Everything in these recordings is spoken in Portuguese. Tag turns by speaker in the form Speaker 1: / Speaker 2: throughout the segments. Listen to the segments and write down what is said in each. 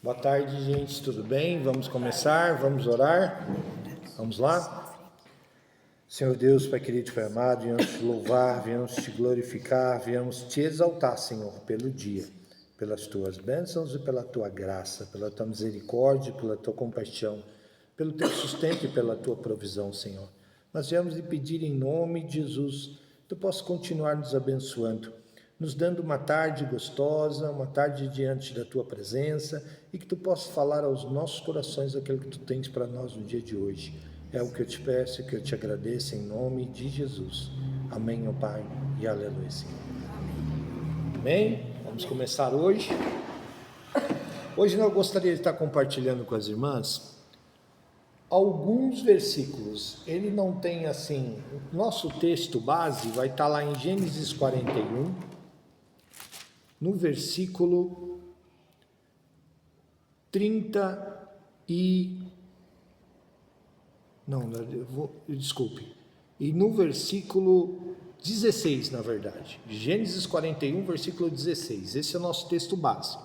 Speaker 1: Boa tarde, gente, tudo bem? Vamos começar, vamos orar? Vamos lá? Senhor Deus, Pai querido e Pai amado, viemos te louvar, viemos te glorificar, viemos te exaltar, Senhor, pelo dia, pelas tuas bênçãos e pela tua graça, pela tua misericórdia, pela tua compaixão, pelo teu sustento e pela tua provisão, Senhor. Nós viemos lhe pedir em nome de Jesus, que tu possas continuar nos abençoando, nos dando uma tarde gostosa, uma tarde diante da tua presença e que tu possas falar aos nossos corações aquilo que tu tens para nós no dia de hoje. É o que eu te peço e que eu te agradeço em nome de Jesus. Amém, ó Pai, e aleluia, Senhor. Amém? Vamos começar hoje. Hoje eu gostaria de estar compartilhando com as irmãs alguns versículos. Ele não tem assim, nosso texto base vai estar lá em Gênesis 41, no versículo 30 e... desculpe. E no versículo 16, na verdade. Gênesis 41, versículo 16. Esse é o nosso texto base,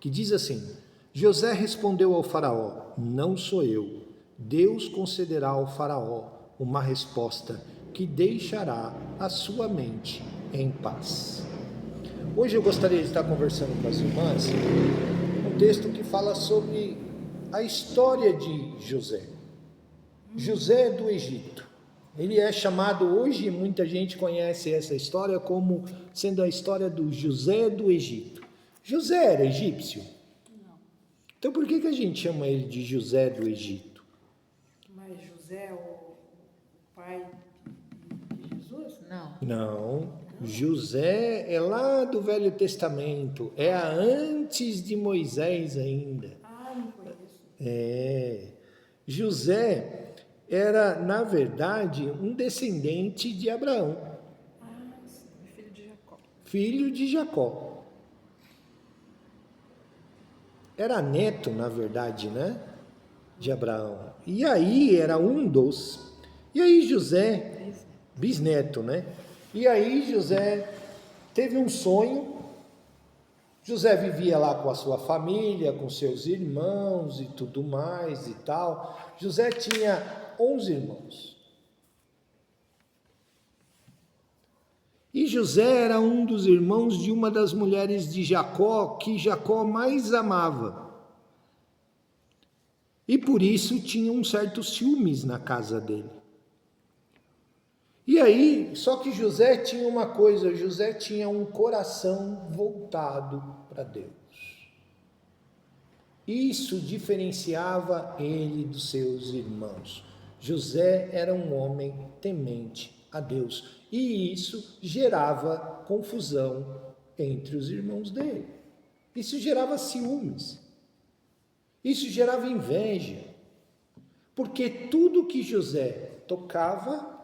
Speaker 1: que diz assim: José respondeu ao faraó: não sou eu. Deus concederá ao faraó uma resposta que deixará a sua mente em paz. Hoje eu gostaria de estar conversando com as irmãs um texto que fala sobre a história de José. José do Egito. Ele é chamado hoje, muita gente conhece essa história como sendo a história do José do Egito. José era egípcio?
Speaker 2: Não.
Speaker 1: Então por que a gente chama ele de José do Egito?
Speaker 2: Mas José, o pai de Jesus? Não.
Speaker 1: Não. José é lá do Velho Testamento, é antes de Moisés ainda.
Speaker 2: Não conheço.
Speaker 1: José era, na verdade, um descendente de Abraão.
Speaker 2: Sim, filho de Jacó.
Speaker 1: Filho de Jacó. Era neto, na verdade, né? De Abraão. E aí era um dos. E aí José, bisneto, né? E aí José teve um sonho. José vivia lá com a sua família, com seus irmãos e tudo mais e tal. José tinha 11 irmãos. E José era um dos irmãos de uma das mulheres de Jacó, que Jacó mais amava. E por isso tinha um certo ciúmes na casa dele. E aí, só que José tinha uma coisa, José tinha um coração voltado para Deus. Isso diferenciava ele dos seus irmãos. José era um homem temente a Deus. E isso gerava confusão entre os irmãos dele. Isso gerava ciúmes. Isso gerava inveja. Porque tudo que José tocava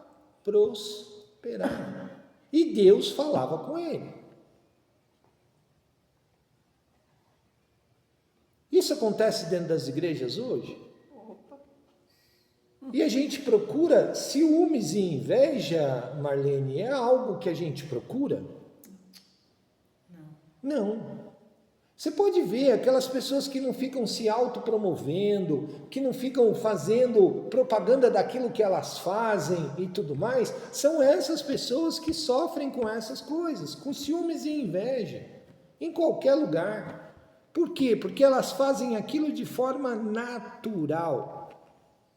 Speaker 1: prosperava. E Deus falava com ele. Isso acontece dentro das igrejas hoje? E a gente procura ciúmes e inveja, Marlene, é algo que a gente procura? Não. Você pode ver aquelas pessoas que não ficam se autopromovendo, que não ficam fazendo propaganda daquilo que elas fazem e tudo mais, são essas pessoas que sofrem com essas coisas, com ciúmes e inveja, em qualquer lugar. Por quê? Porque elas fazem aquilo de forma natural.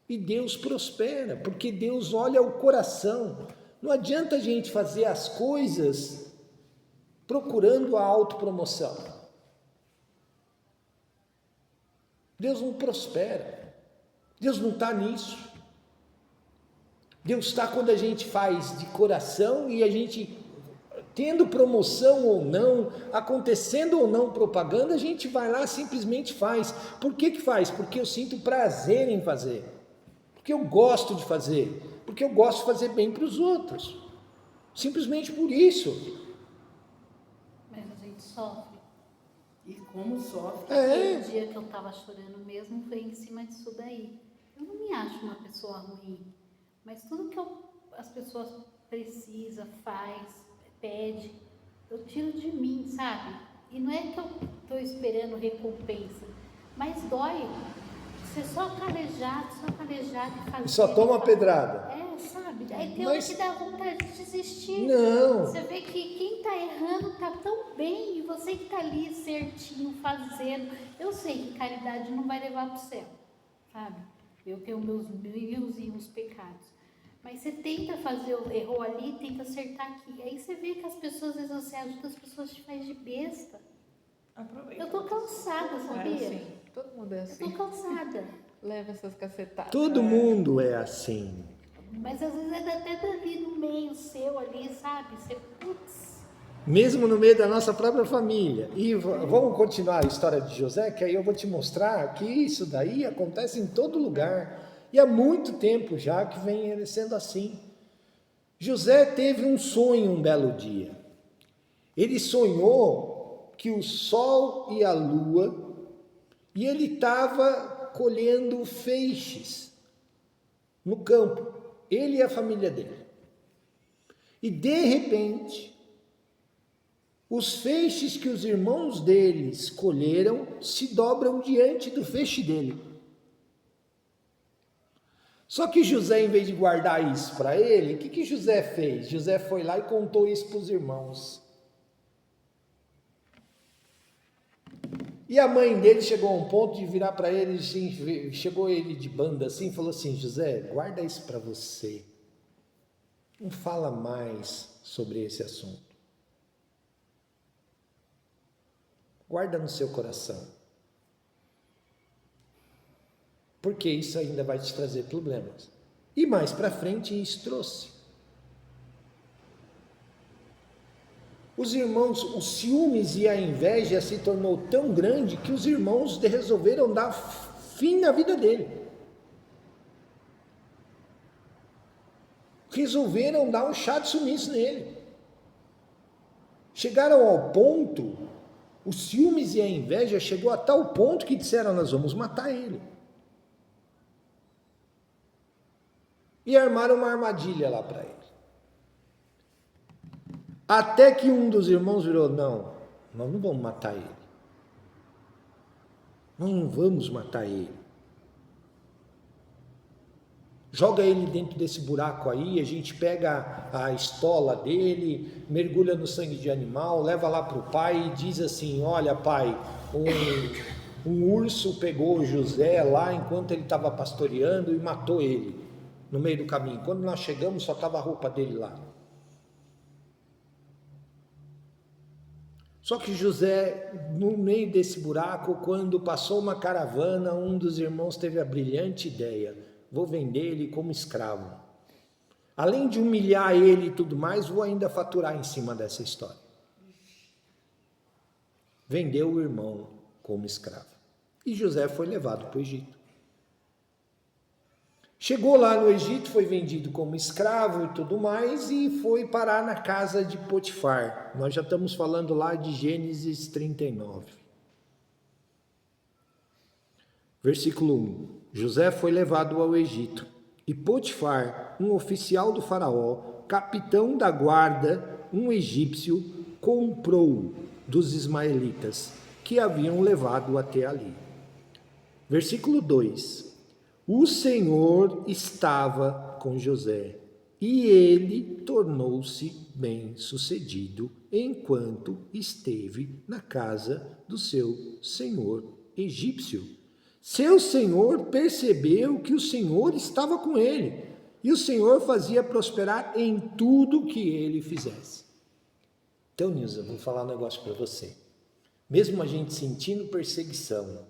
Speaker 1: E Deus prospera, porque Deus olha o coração. Não adianta a gente fazer as coisas procurando a autopromoção. Deus não prospera. Deus não está nisso. Deus está quando a gente faz de coração e a gente, tendo promoção ou não, acontecendo ou não propaganda, a gente vai lá, simplesmente faz. Por que faz? Porque eu sinto prazer em fazer. Porque eu gosto de fazer, porque eu gosto de fazer bem para os outros, simplesmente por isso.
Speaker 3: Mas a gente sofre.
Speaker 2: E como sofre?
Speaker 3: Aquele dia que eu estava chorando mesmo foi em cima disso daí. Eu não me acho uma pessoa ruim, mas tudo que as pessoas precisam, faz, pede, eu tiro de mim, sabe? E não é que eu estou esperando recompensa, Mas dói. Você só calejado e fazer.
Speaker 1: E só toma pedrada.
Speaker 3: Sabe? Aí tem
Speaker 1: Mas-
Speaker 3: hora que dá vontade de desistir.
Speaker 1: Não.
Speaker 3: Você vê que quem tá errando tá tão bem e você que tá ali certinho, fazendo. Eu sei que caridade não vai levar pro céu, sabe? Eu tenho meus milzinhos pecados. Mas você tenta fazer, errou ali, tenta acertar aqui. Aí você vê que as pessoas, às vezes você ajuda, as pessoas te fazem de besta.
Speaker 2: Aproveita.
Speaker 3: Eu tô cansada, sabia?
Speaker 4: assim. Todo mundo é
Speaker 3: Eu
Speaker 4: assim.
Speaker 3: tô cansada.
Speaker 4: Leva essas cacetadas.
Speaker 1: Todo mundo é assim.
Speaker 3: Mas às vezes é até dali no meio seu ali, sabe? Você, putz.
Speaker 1: Mesmo no meio da nossa própria família. E vamos continuar a história de José, que aí eu vou te mostrar que isso daí acontece em todo lugar. E há muito tempo já que vem sendo assim. José teve um sonho um belo dia. Ele sonhou que o sol e a lua, e ele estava colhendo feixes no campo, ele e a família dele. E de repente, os feixes que os irmãos deles colheram se dobram diante do feixe dele. Só que José, em vez de guardar isso para ele, o que José fez? José foi lá e contou isso para os irmãos. E a mãe dele chegou a um ponto de virar para ele, assim, chegou ele de banda assim, falou assim: José, guarda isso para você. Não fala mais sobre esse assunto. Guarda no seu coração. Porque isso ainda vai te trazer problemas. E mais para frente isso trouxe. Os irmãos, os ciúmes e a inveja se tornou tão grande que os irmãos resolveram dar fim na vida dele. Resolveram dar um chá de sumiço nele. Chegaram ao ponto, os ciúmes e a inveja chegou a tal ponto que disseram: nós vamos matar ele. E armaram uma armadilha lá para ele. Até que um dos irmãos virou: não, nós não vamos matar ele. Nós não vamos matar ele. Joga ele dentro desse buraco aí, a gente pega a estola dele, mergulha no sangue de animal, leva lá para o pai e diz assim: olha pai, um urso pegou José lá enquanto ele estava pastoreando e matou ele no meio do caminho. Quando nós chegamos só estava a roupa dele lá. Só que José, no meio desse buraco, quando passou uma caravana, um dos irmãos teve a brilhante ideia: vou vender ele como escravo. Além de humilhar ele e tudo mais, vou ainda faturar em cima dessa história. Vendeu o irmão como escravo. E José foi levado para o Egito. Chegou lá no Egito, foi vendido como escravo e tudo mais, e foi parar na casa de Potifar. Nós já estamos falando lá de Gênesis 39. Versículo 1. José foi levado ao Egito, e Potifar, um oficial do faraó, capitão da guarda, um egípcio, comprou-o dos ismaelitas, que haviam levado até ali. Versículo 2. O Senhor estava com José, e ele tornou-se bem-sucedido enquanto esteve na casa do seu senhor egípcio. Seu senhor percebeu que o Senhor estava com ele, e o Senhor fazia prosperar em tudo que ele fizesse. Então, Nilza, vou falar um negócio para você. Mesmo a gente sentindo perseguição,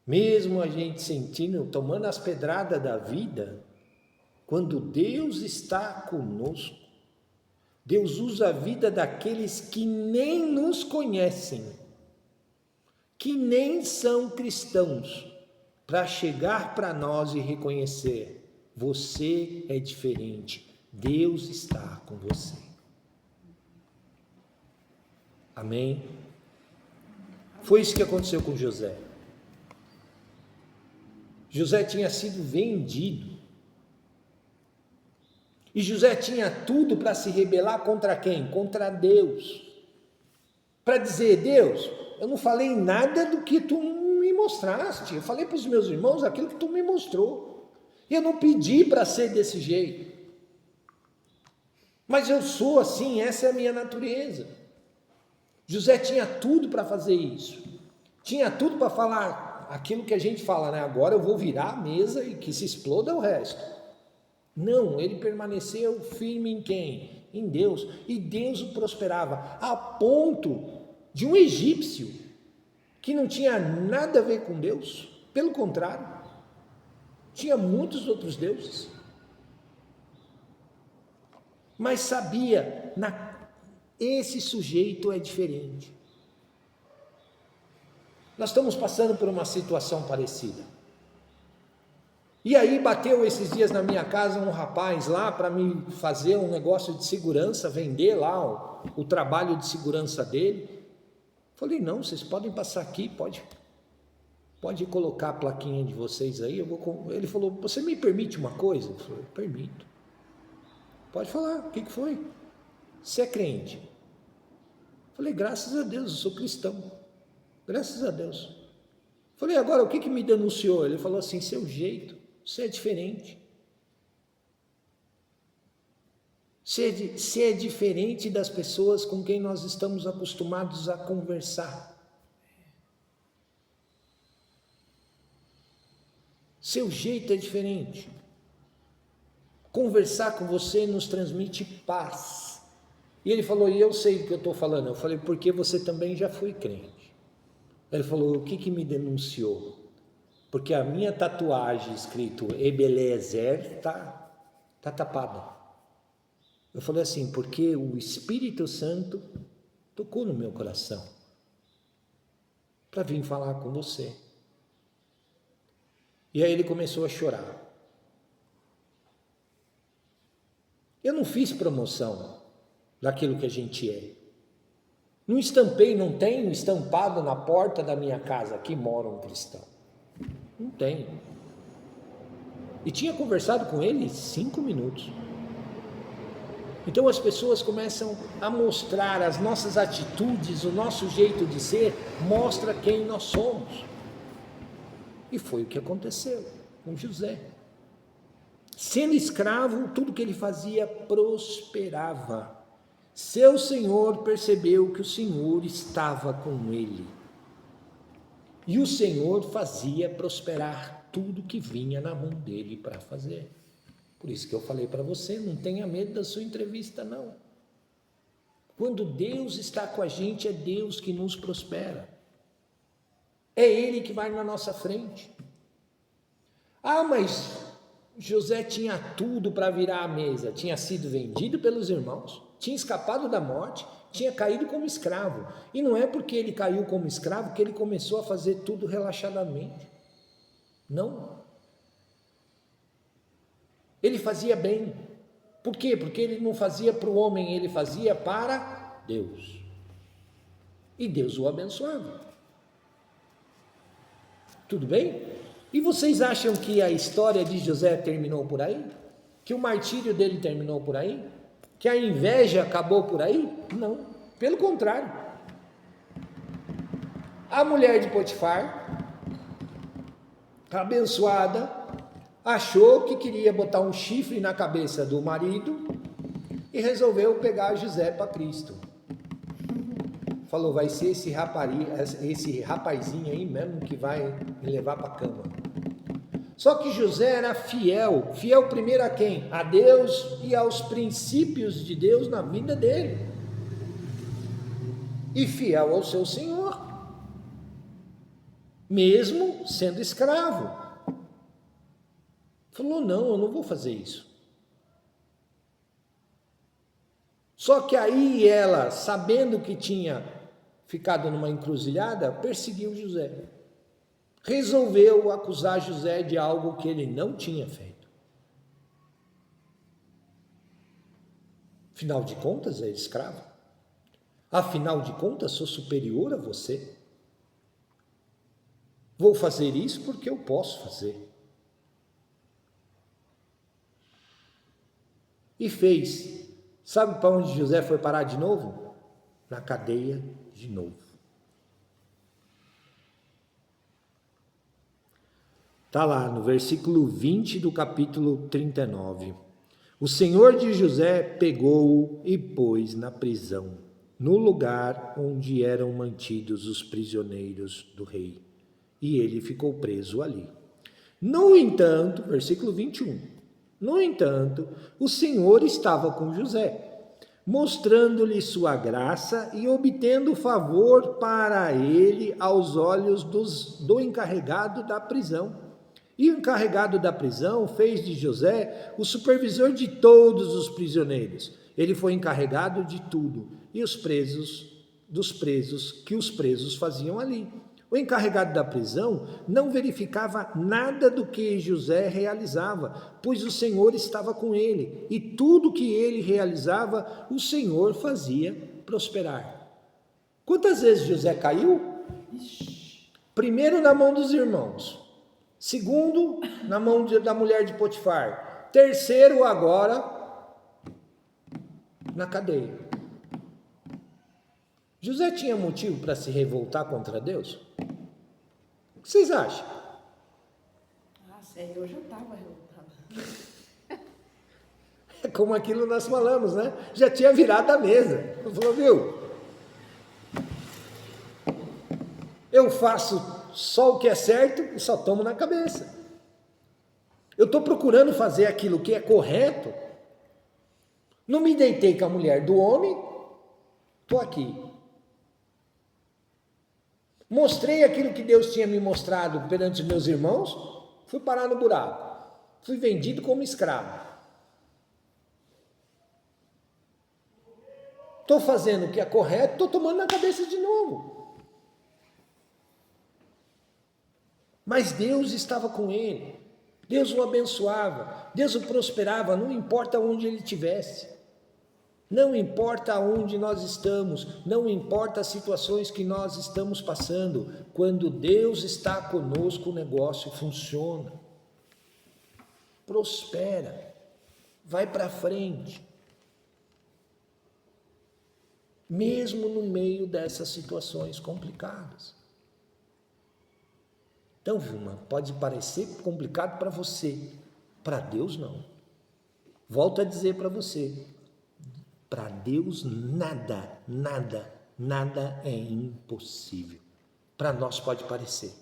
Speaker 1: mesmo a gente sentindo, tomando as pedradas da vida, quando Deus está conosco, Deus usa a vida daqueles que nem nos conhecem, que nem são cristãos, para chegar para nós e reconhecer: você é diferente, Deus está com você. Amém? Foi isso que aconteceu com José. José tinha sido vendido. E José tinha tudo para se rebelar contra quem? Contra Deus. Para dizer: Deus, eu não falei nada do que tu me mostraste. Eu falei para os meus irmãos aquilo que tu me mostrou. E eu não pedi para ser desse jeito. Mas eu sou assim, essa é a minha natureza. José tinha tudo para fazer isso. Tinha tudo para falar aquilo que a gente fala, né? Agora eu vou virar a mesa e que se exploda o resto. Não, ele permaneceu firme em quem? Em Deus. E Deus o prosperava a ponto de um egípcio que não tinha nada a ver com Deus. Pelo contrário, tinha muitos outros deuses. Mas sabia, esse sujeito é diferente. Nós estamos passando por uma situação parecida. E aí bateu esses dias na minha casa um rapaz lá para me fazer um negócio de segurança, vender lá o trabalho de segurança dele. Falei, não, vocês podem passar aqui, pode colocar a plaquinha de vocês aí. Ele falou, você me permite uma coisa? Eu falei, permito. Pode falar, o que foi? Você é crente? Falei, graças a Deus, eu sou cristão. Graças a Deus. Falei, agora o que me denunciou? Ele falou assim, seu jeito, você é diferente. Você é diferente das pessoas com quem nós estamos acostumados a conversar. Seu jeito é diferente. Conversar com você nos transmite paz. E ele falou, e eu sei do que eu estou falando. Eu falei, porque você também já foi crente. Ele falou, o que me denunciou? Porque a minha tatuagem escrito Ebenezer está tapada. Eu falei assim, porque o Espírito Santo tocou no meu coração para vir falar com você. E aí ele começou a chorar. Eu não fiz promoção daquilo que a gente é. Não estampei, não tenho estampado na porta da minha casa que mora um cristão. Não tenho. E tinha conversado com ele 5 minutos. Então as pessoas começam a mostrar as nossas atitudes, o nosso jeito de ser, mostra quem nós somos. E foi o que aconteceu com José. Sendo escravo, tudo que ele fazia prosperava. Seu senhor percebeu que o Senhor estava com ele. E o Senhor fazia prosperar tudo que vinha na mão dele para fazer. Por isso que eu falei para você, não tenha medo da sua entrevista, não. Quando Deus está com a gente, é Deus que nos prospera. É Ele que vai na nossa frente. Ah, mas José tinha tudo para virar a mesa. Tinha sido vendido pelos irmãos, tinha escapado da morte, tinha caído como escravo. E não é porque ele caiu como escravo que ele começou a fazer tudo relaxadamente. Não. Ele fazia bem. Por quê? Porque ele não fazia para o homem, ele fazia para Deus. E Deus o abençoava. Tudo bem? E vocês acham que a história de José terminou por aí? Que o martírio dele terminou por aí? Que a inveja acabou por aí? Não. Pelo contrário. A mulher de Potifar, abençoada, achou que queria botar um chifre na cabeça do marido e resolveu pegar José para Cristo. Falou, vai ser esse rapazinho aí mesmo que vai me levar para a cama. Só que José era fiel. Fiel primeiro a quem? A Deus e aos princípios de Deus na vida dele. E fiel ao seu Senhor. Mesmo sendo escravo. Falou, não, eu não vou fazer isso. Só que aí ela, sabendo que tinha ficado numa encruzilhada, perseguiu José. Resolveu acusar José de algo que ele não tinha feito. Afinal de contas, é escravo. Afinal de contas, sou superior a você. Vou fazer isso porque eu posso fazer. E fez. Sabe para onde José foi parar de novo? Na cadeia de novo. Está lá no versículo 20 do capítulo 39. O Senhor de José pegou-o e pôs na prisão, no lugar onde eram mantidos os prisioneiros do rei. E ele ficou preso ali. No entanto, versículo 21. No entanto, o Senhor estava com José, mostrando-lhe sua graça e obtendo favor para ele aos olhos do encarregado da prisão. E o encarregado da prisão fez de José o supervisor de todos os prisioneiros. Ele foi encarregado de tudo e dos presos que os presos faziam ali. O encarregado da prisão não verificava nada do que José realizava, pois o Senhor estava com ele, e tudo que ele realizava, o Senhor fazia prosperar. Quantas vezes José caiu? Primeiro na mão dos irmãos, segundo na mão da mulher de Potifar, terceiro agora na cadeia. José tinha motivo para se revoltar contra Deus? O que vocês acham?
Speaker 2: Ah, sério, eu já estava revoltada.
Speaker 1: É como aquilo nós falamos, né? Já tinha virado a mesa. Ele falou, viu? Eu faço só o que é certo e só tomo na cabeça. Eu estou procurando fazer aquilo que é correto. Não me deitei com a mulher do homem, estou aqui. Mostrei aquilo que Deus tinha me mostrado perante os meus irmãos, fui parar no buraco. Fui vendido como escravo. Estou fazendo o que é correto, estou tomando na cabeça de novo. Mas Deus estava com ele. Deus o abençoava. Deus o prosperava, não importa onde ele estivesse. Não importa onde nós estamos, não importa as situações que nós estamos passando, quando Deus está conosco, o negócio funciona, prospera, vai para frente, mesmo no meio dessas situações complicadas. Então, Vilma, pode parecer complicado para você, para Deus não. Volto a dizer para você, para Deus nada é impossível. Para nós pode parecer.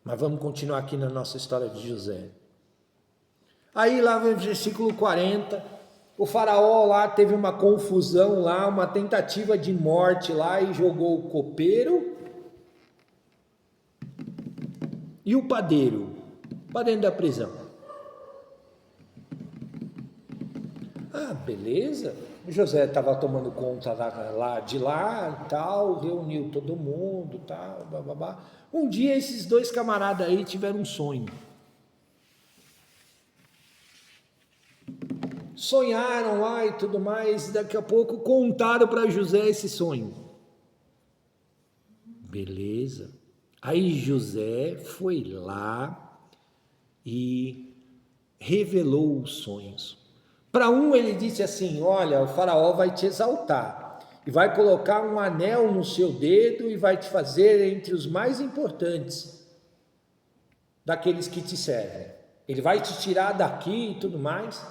Speaker 1: Mas vamos continuar aqui na nossa história de José. Aí lá no versículo 40, o faraó lá teve uma confusão lá, uma tentativa de morte lá e jogou o copeiro e o padeiro para dentro da prisão. Ah, beleza. O José estava tomando conta lá e tal, reuniu todo mundo, tal, bababá. Um dia esses dois camaradas aí tiveram um sonho. Sonharam lá e tudo mais, e daqui a pouco contaram para José esse sonho. Beleza. Aí José foi lá e revelou os sonhos. Para um ele disse assim, olha, o faraó vai te exaltar e vai colocar um anel no seu dedo e vai te fazer entre os mais importantes daqueles que te servem. Ele vai te tirar daqui e tudo mais.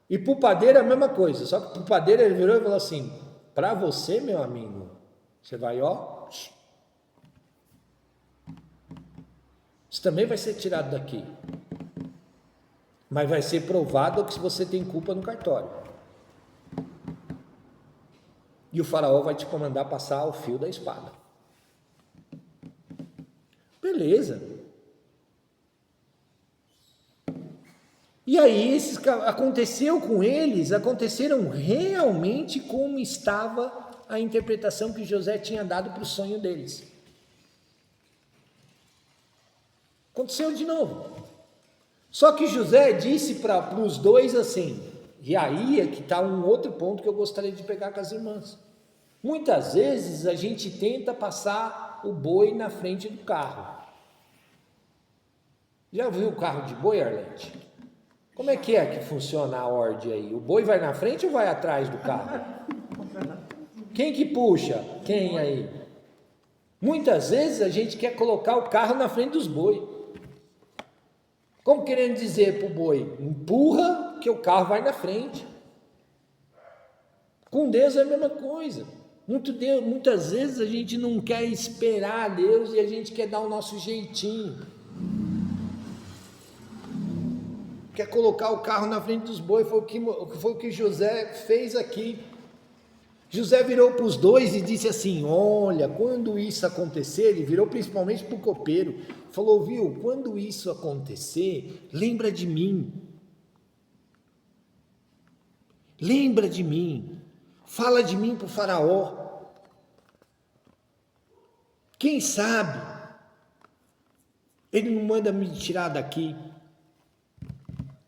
Speaker 1: E para o padeiro é a mesma coisa, só que para o padeiro ele virou e falou assim, para você, meu amigo, você vai, ó, você também vai ser tirado daqui. Mas vai ser provado que você tem culpa no cartório. E o faraó vai te mandar passar o fio da espada. Beleza. E aí, aconteceram realmente como estava a interpretação que José tinha dado para o sonho deles. Aconteceu de novo. Só que José disse para os dois assim, e aí é que está um outro ponto que eu gostaria de pegar com as irmãs. Muitas vezes a gente tenta passar o boi na frente do carro. Já viu o carro de boi, Arlete? Como é que funciona a ordem aí? O boi vai na frente ou vai atrás do carro? Quem que puxa? Quem aí? Muitas vezes a gente quer colocar o carro na frente dos boi. Como querendo dizer para o boi, empurra que o carro vai na frente. Com Deus é a mesma coisa. Muitas vezes a gente não quer esperar a Deus e a gente quer dar o nosso jeitinho. Quer colocar o carro na frente dos bois, foi o que José fez aqui. José virou para os dois e disse assim, olha, quando isso acontecer, ele virou principalmente para o copeiro, falou, viu, quando isso acontecer, lembra de mim. Lembra de mim. Fala de mim para o faraó. Quem sabe ele não manda me tirar daqui.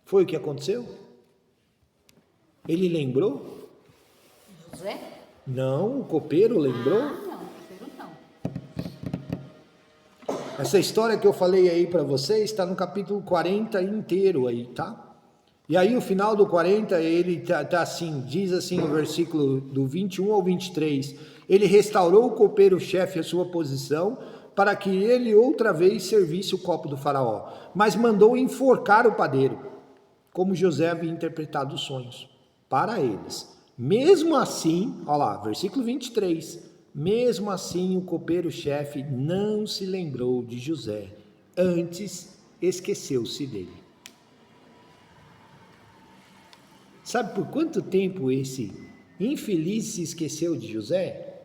Speaker 1: Foi o que aconteceu? Ele lembrou?
Speaker 3: José?
Speaker 1: Não, o copeiro lembrou?
Speaker 3: Ah, não, o copeiro não.
Speaker 1: Essa história que eu falei aí para vocês está no capítulo 40 inteiro aí, tá? E aí o final do 40, ele tá assim, diz assim no versículo do 21 ao 23, ele restaurou o copeiro-chefe a sua posição para que ele outra vez servisse o copo do faraó, mas mandou enforcar o padeiro, como José havia interpretado os sonhos, para eles. Mesmo assim, olha lá, versículo 23, mesmo assim o copeiro-chefe não se lembrou de José, antes esqueceu-se dele. Sabe por quanto tempo esse infeliz se esqueceu de José?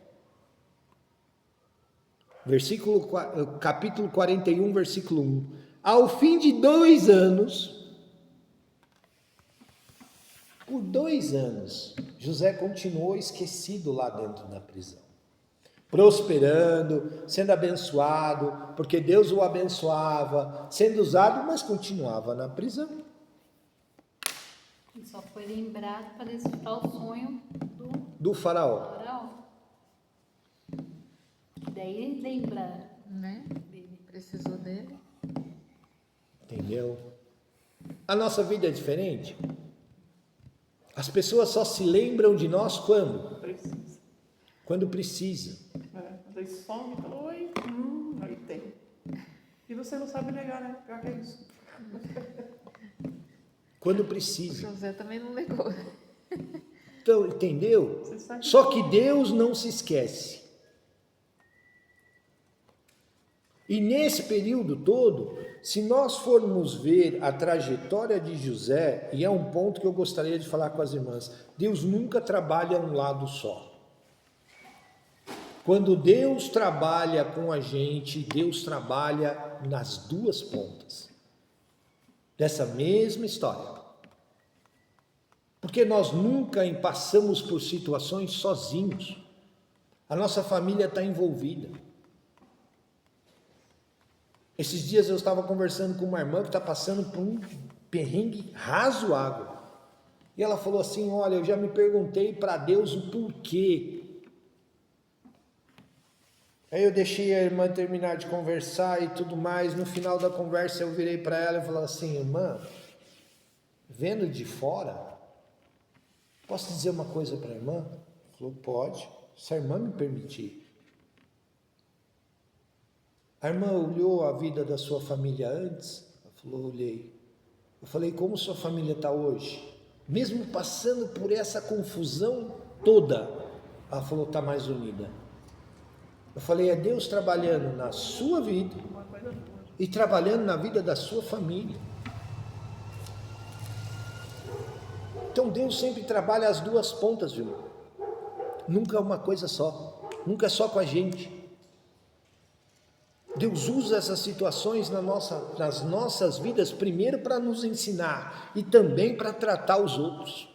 Speaker 1: Capítulo 41, versículo 1. Ao fim de 2 anos, por 2 anos, José continuou esquecido lá dentro da prisão. Prosperando, sendo abençoado, porque Deus o abençoava, sendo usado, mas continuava na prisão.
Speaker 3: Ele só foi lembrado para executar o sonho
Speaker 1: do faraó.
Speaker 3: Daí ele lembra,
Speaker 4: né? Precisou dele.
Speaker 1: Entendeu? A nossa vida é diferente. As pessoas só se lembram de nós quando?
Speaker 5: Precisa.
Speaker 1: Quando precisa.
Speaker 5: Daí some, fala, oi, aí tem. E você não sabe negar, né? Pior que é isso.
Speaker 1: Quando
Speaker 4: O
Speaker 1: precisa.
Speaker 4: José também não negou.
Speaker 1: Então, entendeu? Só que Deus não se esquece. E nesse período todo, se nós formos ver a trajetória de José, e é um ponto que eu gostaria de falar com as irmãs, Deus nunca trabalha um lado só. Quando Deus trabalha com a gente, Deus trabalha nas duas pontas dessa mesma história. Porque nós nunca passamos por situações sozinhos. A nossa família está envolvida. Esses dias eu estava conversando com uma irmã que está passando por um perrengue razoável. E ela falou assim, olha, eu já me perguntei para Deus o porquê. Aí eu deixei a irmã terminar de conversar e tudo mais. No final da conversa eu virei para ela e falei assim, irmã, vendo de fora, posso dizer uma coisa para a irmã? Ela falou, pode, se a irmã me permitir. A irmã olhou a vida da sua família antes? Ela falou, olhei. Eu falei, como sua família está hoje? Mesmo passando por essa confusão toda, ela falou, está mais unida. Eu falei, é Deus trabalhando na sua vida e trabalhando na vida da sua família. Então Deus sempre trabalha as duas pontas, viu? Nunca é uma coisa só, nunca é só com a gente. Deus usa essas situações nas nossas vidas, primeiro para nos ensinar e também para tratar os outros.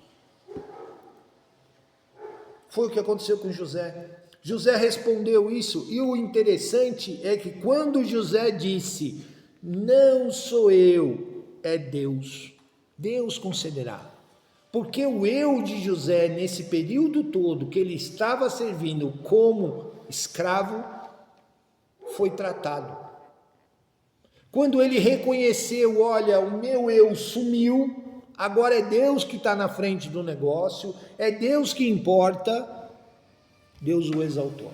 Speaker 1: Foi o que aconteceu com José. José respondeu isso, e o interessante é que quando José disse, não sou eu, é Deus, Deus concederá. Porque o eu de José, nesse período todo que ele estava servindo como escravo, foi tratado. Quando ele reconheceu, olha, o meu eu sumiu, agora é Deus que está na frente do negócio, é Deus que importa, Deus o exaltou.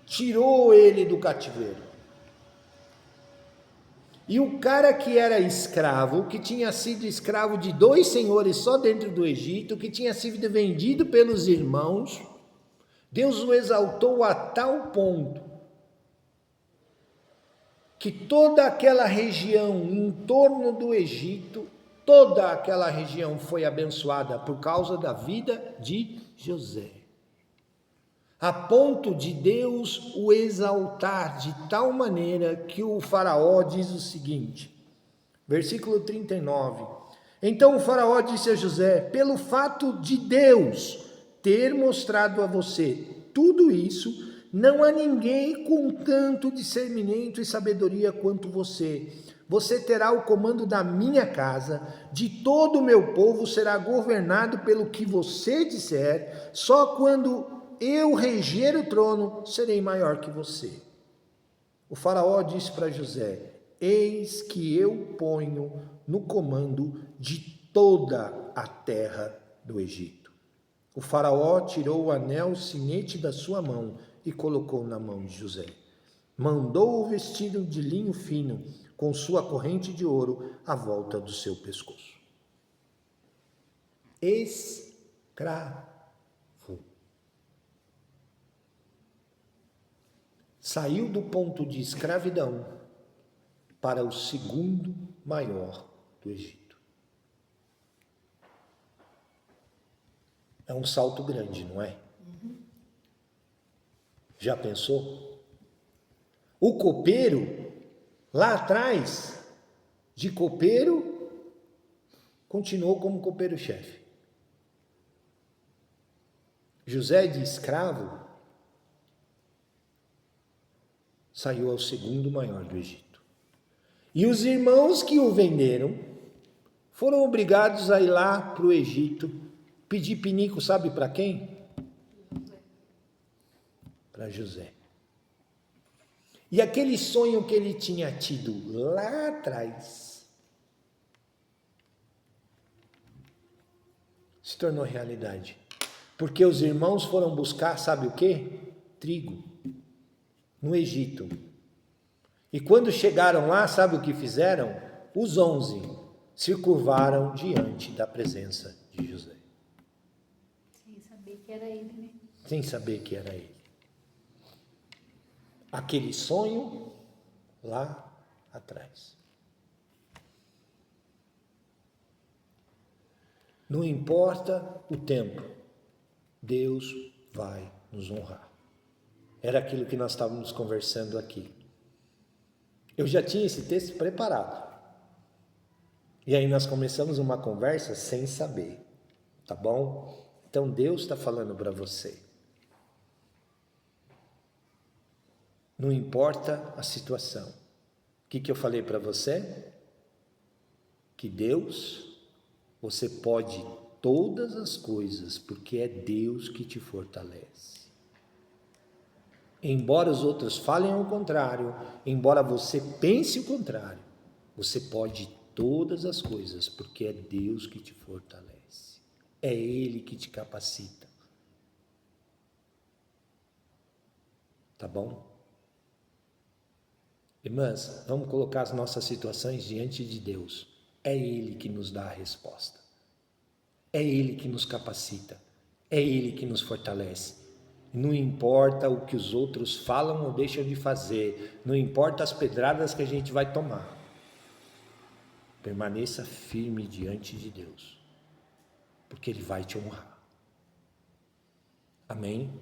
Speaker 1: tirou ele do cativeiro. E o cara que era escravo, que tinha sido escravo de 2 senhores só dentro do Egito, que tinha sido vendido pelos irmãos, Deus o exaltou a tal ponto que toda aquela região em torno do Egito, toda aquela região foi abençoada por causa da vida de José. A ponto de Deus o exaltar de tal maneira que o faraó diz o seguinte, versículo 39. Então o faraó disse a José, pelo fato de Deus ter mostrado a você tudo isso, não há ninguém com tanto discernimento e sabedoria quanto você. Você terá o comando da minha casa, de todo o meu povo será governado pelo que você disser, só quando eu reger o trono, serei maior que você. O faraó disse para José, eis que eu ponho no comando de toda a terra do Egito. O faraó tirou o anel sinete da sua mão e colocou na mão de José. Mandou o vestido de linho fino, com sua corrente de ouro à volta do seu pescoço. Escravo. Saiu do ponto de escravidão para o segundo maior do Egito. É um salto grande, não é? Já pensou? O copeiro, lá atrás, de copeiro, continuou como copeiro-chefe. José de escravo saiu ao segundo maior do Egito. E os irmãos que o venderam foram obrigados a ir lá para o Egito pedir pinico, sabe para quem? Para José. E aquele sonho que ele tinha tido lá atrás se tornou realidade. Porque os irmãos foram buscar, sabe o quê? Trigo. No Egito. E quando chegaram lá, sabe o que fizeram? Os 11 se curvaram diante da presença de José.
Speaker 3: Sem saber que era ele, né?
Speaker 1: Sem saber que era ele. Aquele sonho lá atrás. Não importa o tempo, Deus vai nos honrar. Era aquilo que nós estávamos conversando aqui. Eu já tinha esse texto preparado. E aí nós começamos uma conversa sem saber. Tá bom? Então Deus está falando para você. Não importa a situação. O que eu falei para você? Que Deus, você pode todas as coisas, porque é Deus que te fortalece. Embora os outros falem ao contrário, embora você pense o contrário, você pode todas as coisas, porque é Deus que te fortalece. É Ele que te capacita. Tá bom? Irmãs, vamos colocar as nossas situações diante de Deus. É Ele que nos dá a resposta. É Ele que nos capacita. É Ele que nos fortalece. Não importa o que os outros falam ou deixam de fazer. Não importa as pedradas que a gente vai tomar. Permaneça firme diante de Deus. Porque Ele vai te honrar. Amém?